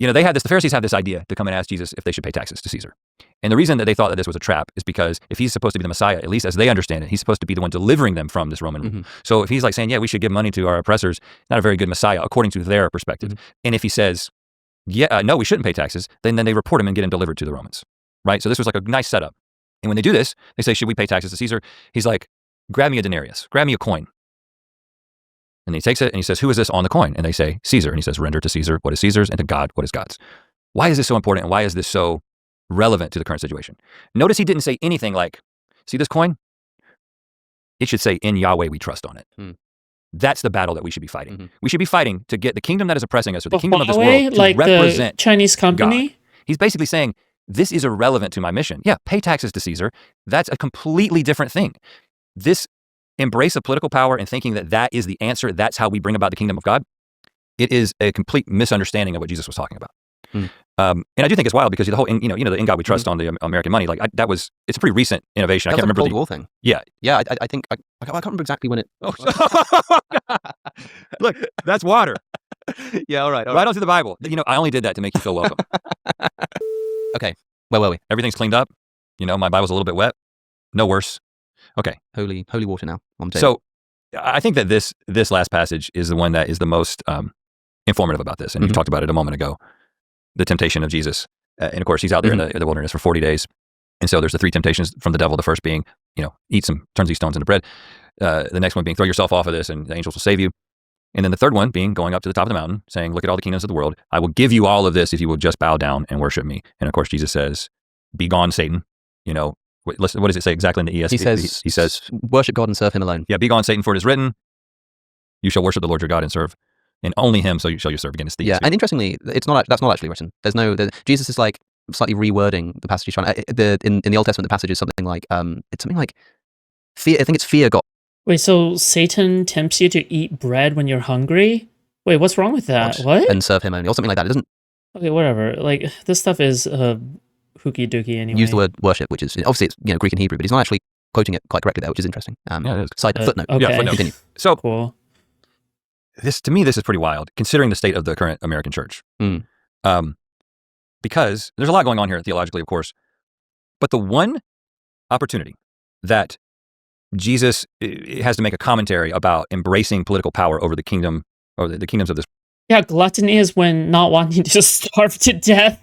they had this, the Pharisees had this idea to come and ask Jesus if they should pay taxes to Caesar. And the reason that they thought that this was a trap is because if he's supposed to be the Messiah, at least as they understand it, he's supposed to be the one delivering them from this Roman rule. So if he's like saying, yeah, we should give money to our oppressors, not a very good Messiah according to their perspective. And if he says, no, we shouldn't pay taxes, then they report him and get him delivered to the Romans, right? So this was like a nice setup. And when they do this, they say, should we pay taxes to Caesar? He's like, grab me a denarius, grab me a coin. And he takes it and he says, who is this on the coin? And they say, Caesar. And he says, render to Caesar what is Caesar's and to God what is God's. Why is this so important? And why is this so relevant to the current situation? Notice he didn't say anything like, see this coin? It should say, in Yahweh we trust on it. That's the battle that we should be fighting. We should be fighting to get the kingdom that is oppressing us, or the kingdom of this world, to represent the Chinese company. God. He's basically saying, this is irrelevant to my mission. Yeah, pay taxes to Caesar. That's a completely different thing. This embrace of political power and thinking that that is the answer, that's how we bring about the kingdom of God, it is a complete misunderstanding of what Jesus was talking about. And I do think it's wild because the whole, the in God we trust on the American money, like it's a pretty recent innovation. I can't remember the Cold War thing. Yeah. Yeah, I think, I can't remember exactly when it... Look, that's water. Yeah, all right. Right onto the Bible. I only did that to make you feel welcome. Okay, where were we? Everything's cleaned up. My Bible's a little bit wet. No worse. Okay. Holy water now on the table. So I think that this last passage is the one that is the most informative about this. And you talked about it a moment ago. The temptation of Jesus. And of course, he's out there in the wilderness for 40 days. And so there's the three temptations from the devil. The first being, turns these stones into bread. The next one being, throw yourself off of this and the angels will save you. And then the third one being going up to the top of the mountain, saying, look at all the kingdoms of the world. I will give you all of this if you will just bow down and worship me. And of course, Jesus says, be gone, Satan. Listen, what does it say exactly in the ESV? He says, worship God and serve him alone. Yeah, be gone, Satan, for it is written, you shall worship the Lord your God and serve, and only him shall you serve against these. Yeah, and interestingly, that's not actually written. Jesus is like slightly rewording the passage he's trying to, in the Old Testament, the passage is something like, it's something like, fear. I think it's fear God. Wait, so Satan tempts you to eat bread when you're hungry? Wait, what's wrong with that? What? And serve him only, or something like that. It doesn't... Okay, whatever. Like, this stuff is hooky dooky anyway. Use the word worship, which is, obviously it's Greek and Hebrew, but he's not actually quoting it quite correctly there, which is interesting. Yeah, it is. Footnote. Okay. Yeah, footnote. Continue. So, cool. To me, this is pretty wild, considering the state of the current American church. Because there's a lot going on here theologically, of course. But the one opportunity that Jesus has to make a commentary about embracing political power over the kingdom, or the kingdoms of this. Yeah, gluttony is when not wanting to just starve to death.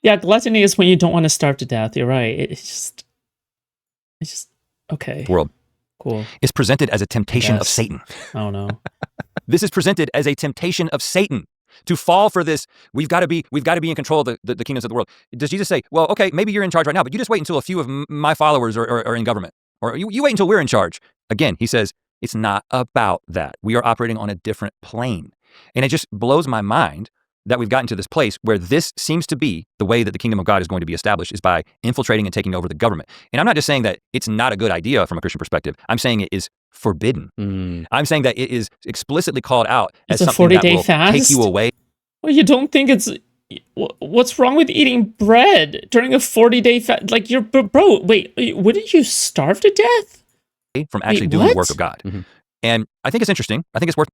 Yeah, gluttony is when you don't want to starve to death. You're right. It's just okay. World. Cool. Is presented as a temptation of Satan. I don't know. This is presented as a temptation of Satan to fall for this. We've got to be in control of the kingdoms of the world. Does Jesus say, well, okay, maybe you're in charge right now, but you just wait until a few of my followers are in government, or you wait until we're in charge? Again, he says, it's not about that. We are operating on a different plane. And it just blows my mind that we've gotten to this place where this seems to be the way that the kingdom of God is going to be established, is by infiltrating and taking over the government. And I'm not just saying that it's not a good idea from a Christian perspective. I'm saying it is forbidden. I'm saying that it is explicitly called out as something that will take you away. Well, you don't think it's What's wrong with eating bread during a 40-day fast? Like, bro, wait, wouldn't you starve to death? From actually doing the work of God. And I think it's interesting. I think it's worth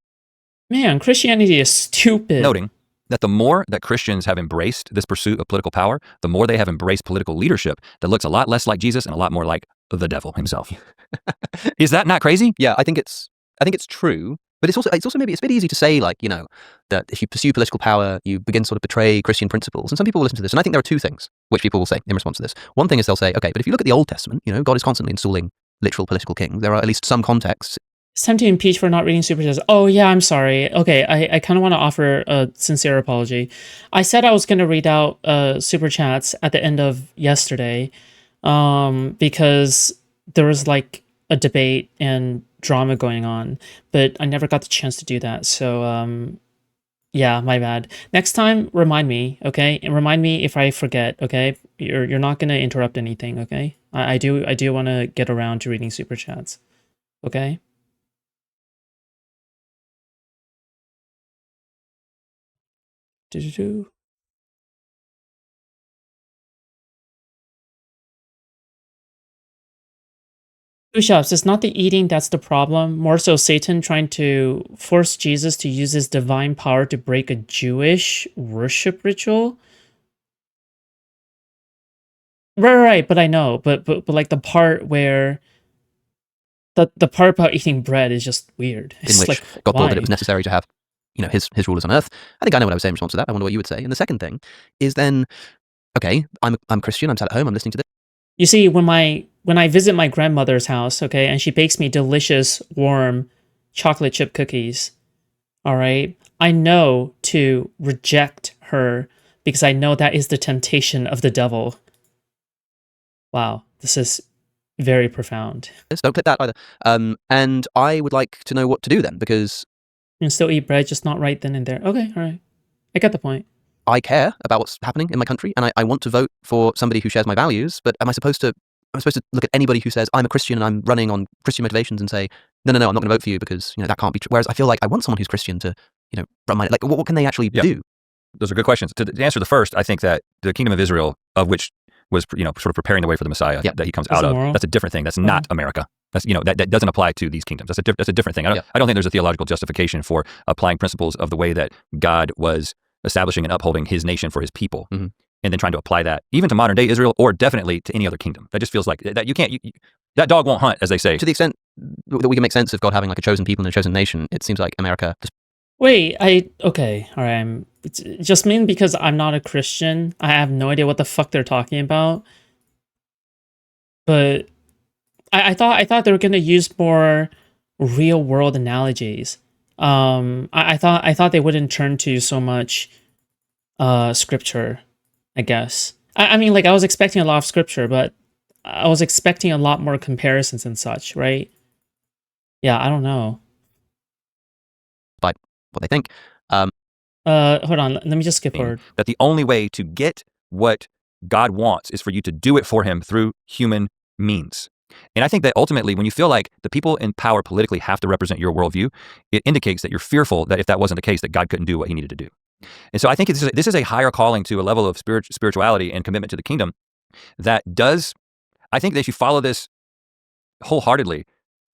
Man, Christianity is stupid. noting that the more that Christians have embraced this pursuit of political power, the more they have embraced political leadership that looks a lot less like Jesus and a lot more like the devil himself. Is that not crazy? Yeah, I think it's true, but it's also maybe it's a bit easy to say, like, you know, that if you pursue political power, you begin to sort of betray Christian principles. And some people will listen to this, and I think there are two things which people will say in response to this. One thing is they'll say, okay, but if you look at the Old Testament, you know, God is constantly installing literal political kings. There are at least some contexts. It's time to impeach for not reading super chats. Oh yeah, I'm sorry. Okay, I kind of want to offer a sincere apology. I said I was going to read out super chats at the end of yesterday, because there was like a debate and drama going on, but I never got the chance to do that. So yeah, my bad. Next time, remind me, okay? And remind me if I forget, okay? You're not going to interrupt anything, okay? I do want to get around to reading super chats, okay? Do-do-do. Foodshops, it's not the eating that's the problem, more so Satan trying to force Jesus to use his divine power to break a Jewish worship ritual. Right, but I know, but like the part where the part about eating bread is just weird. In It's which like, God thought that why? it was necessary to have, you know, his rulers on earth. I think I know what I would say in response to that. I wonder what you would say. And the second thing is then, okay, I'm Christian, I'm sat at home, I'm listening to this. You see, when I visit my grandmother's house, okay, and she bakes me delicious, warm chocolate chip cookies, all right, I know to reject her because I know that is the temptation of the devil. Wow, this is very profound. Don't click that either. And I would like to know what to do then, because You can still eat bread, just not right then and there. Okay, all right. I get the point. I care about what's happening in my country, and I want to vote for somebody who shares my values. But am I supposed to look at anybody who says I'm a Christian and I'm running on Christian motivations and say, no, I'm not going to vote for you because, you know, that can't be true. Whereas I feel like I want someone who's Christian to, you know, run my, like, what can they actually do? Those are good questions. To answer the first, I think that the kingdom of Israel, of which was, you know, sort of preparing the way for the Messiah that he comes out of, that's a different thing. That's not America. That's, you know, that doesn't apply to these kingdoms. That's a different thing. I don't think there's a theological justification for applying principles of the way that God was establishing and upholding his nation for his people, and then trying to apply that even to modern day Israel, or definitely to any other kingdom. That just feels like that you can't. That dog won't hunt, as they say. To the extent that we can make sense of God having like a chosen people and a chosen nation, it seems like America. Wait, okay, all right. It's just mean because I'm not a Christian, I have no idea what the fuck they're talking about. But I thought they were gonna use more real world analogies. I thought they wouldn't turn to so much scripture, I guess. I mean, like, I was expecting a lot of scripture, but I was expecting a lot more comparisons and such, right? Yeah, I don't know. But what they think. Hold on, let me just skip forward. That the only way to get what God wants is for you to do it for him through human means. And I think that ultimately, when you feel like the people in power politically have to represent your worldview, it indicates that you're fearful that if that wasn't the case, that God couldn't do what he needed to do. And so I think this is a higher calling to a level of spirituality and commitment to the kingdom that does, I think that if you follow this wholeheartedly,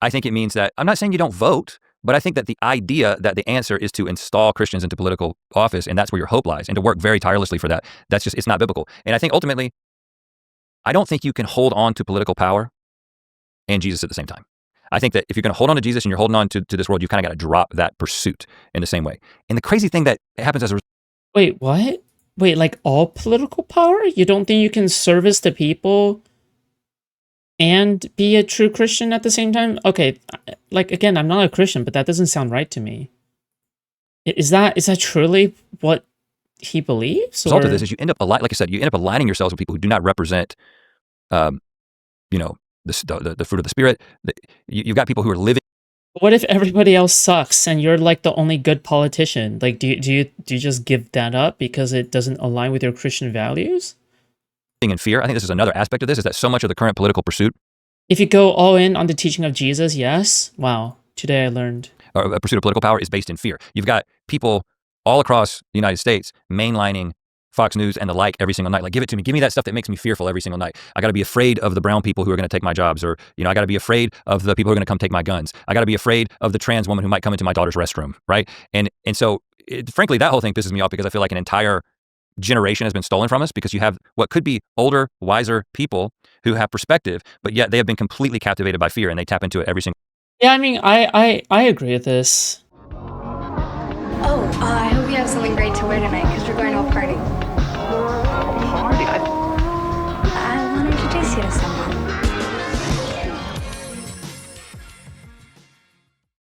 I think it means that, I'm not saying you don't vote, but I think that the idea that the answer is to install Christians into political office, and that's where your hope lies, and to work very tirelessly for that, it's not biblical. And I think ultimately, I don't think you can hold on to political power and Jesus at the same time. I think that if you're going to hold on to Jesus and you're holding on to this world, you kind of got to drop that pursuit in the same way. And the crazy thing that happens as a Wait, what? Wait, like all political power? You don't think you can service the people and be a true Christian at the same time? Okay, like, again, I'm not a Christian, but that doesn't sound right to me. Is that truly what he believes? The result of this is you end up, like I said, you end up aligning yourselves with people who do not represent, you know, the fruit of the Spirit. You've got people who are living. What if everybody else sucks and you're like the only good politician? Like, do you just give that up because it doesn't align with your Christian values? In fear. I think this is another aspect of this, is that so much of the current political pursuit. If you go all in on the teaching of Jesus, yes. Wow. Today I learned. Or a pursuit of political power is based in fear. You've got people all across the United States mainlining Fox News and the like every single night. Like, give it to me. Give me that stuff that makes me fearful every single night. I got to be afraid of the brown people who are going to take my jobs, or, you know, I got to be afraid of the people who are going to come take my guns. I got to be afraid of the trans woman who might come into my daughter's restroom, right? And so, frankly, that whole thing pisses me off because I feel like an entire generation has been stolen from us, because you have what could be older, wiser people who have perspective, but yet they have been completely captivated by fear and they tap into it every single. Yeah, I mean, I agree with this. Oh, I hope you have something great to wear tonight because we're going to a party.